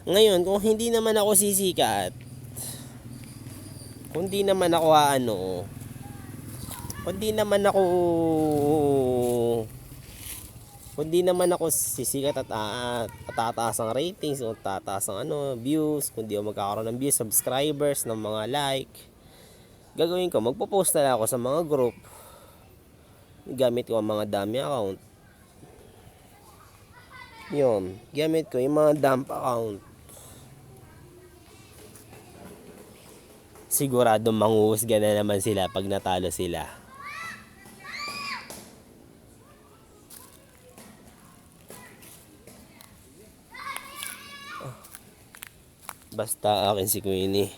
Ngayon, kung hindi naman ako sisikat, kung di naman ako kung di naman ako kung di naman ako sisikat at tataas ang ratings, o tataas ang views, kung di ako magkakaroon ng views, subscribers, ng mga like, gagawin ko, magpo-post na lang ako sa mga group, gamit ko ang mga dummy account. Yun, gamit ko yung mga dump account. Sigurado manghuhusga na naman sila pag natalo sila. Basta akin si Queenie.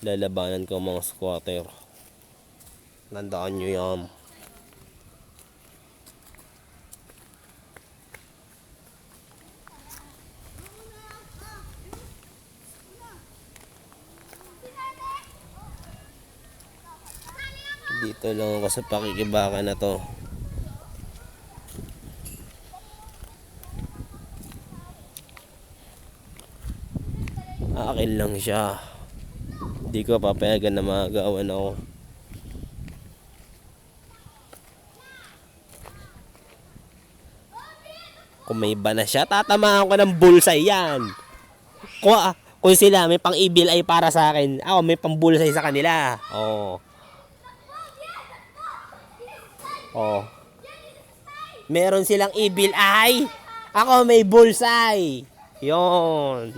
Lalabanan ko mga squatter. Tandaan nyo yan. Dito lang ako sa pakikibaka na to. Akin lang siya. Hindi ko papayagan na magawan ako. Kung may iba na siya, tatamaan ko ng bullseye yan. Kung sila may pang evil eye para sa akin, ako may pang bullseye sa kanila. Oh. Oh. Meron silang evil eye, ako may bullseye. Yon.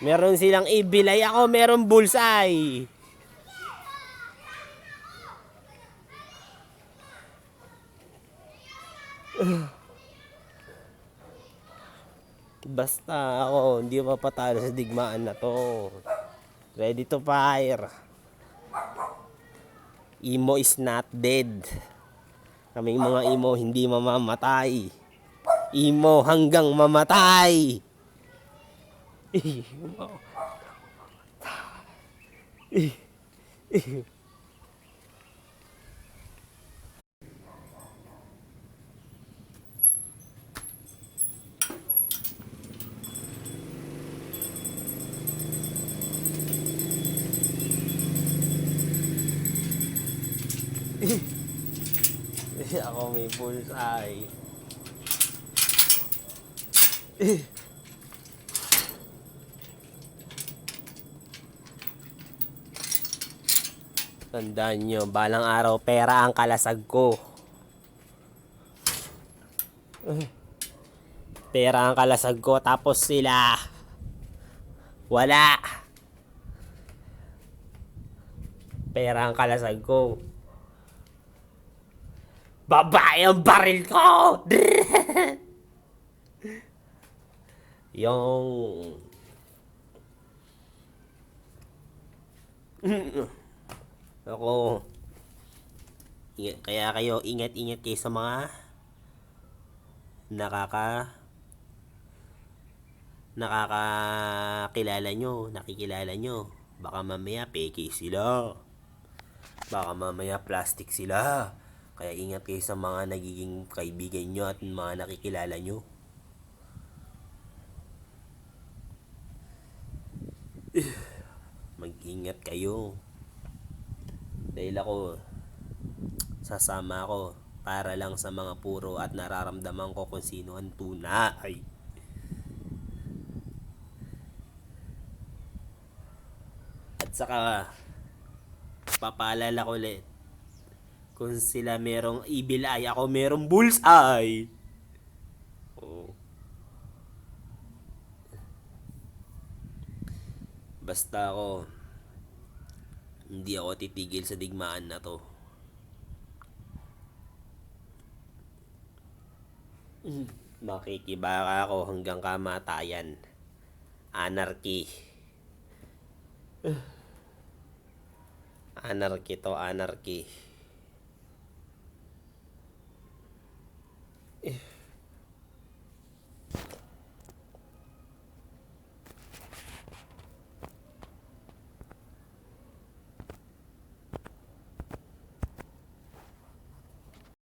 Meron silang evil eye, ako meron bullseye. Basta ako hindi mapatalo sa digmaan na to. Ready to fire. Emo is not dead. Kaming mga emo hindi mamamatay. Emo hanggang mamatay. Ako may bullseye. Tandaan nyo, balang araw pera ang kalasag ko. Pera ang kalasag ko, tapos sila wala. Pera ang kalasag ko. Babae ang baril ko! Yung ako, kaya kayo ingat-ingat kayo sa mga nakikilala nyo. Baka mamaya peke sila. Baka mamaya plastic sila. Kaya ingat kayo sa mga nagiging kaibigan nyo at mga nakikilala nyo. Mag-ingat kayo. Dahil ako, sasama ako para lang sa mga puro at nararamdaman ko kung sino ang tunay. At saka, papaalala ko ulit, kung sila merong evil eye, ako merong bullseye. Oh. Basta ako, hindi ako titigil sa digmaan na to. Makikibaka ako hanggang kamatayan. Anarchy. Anarchy to, anarchy.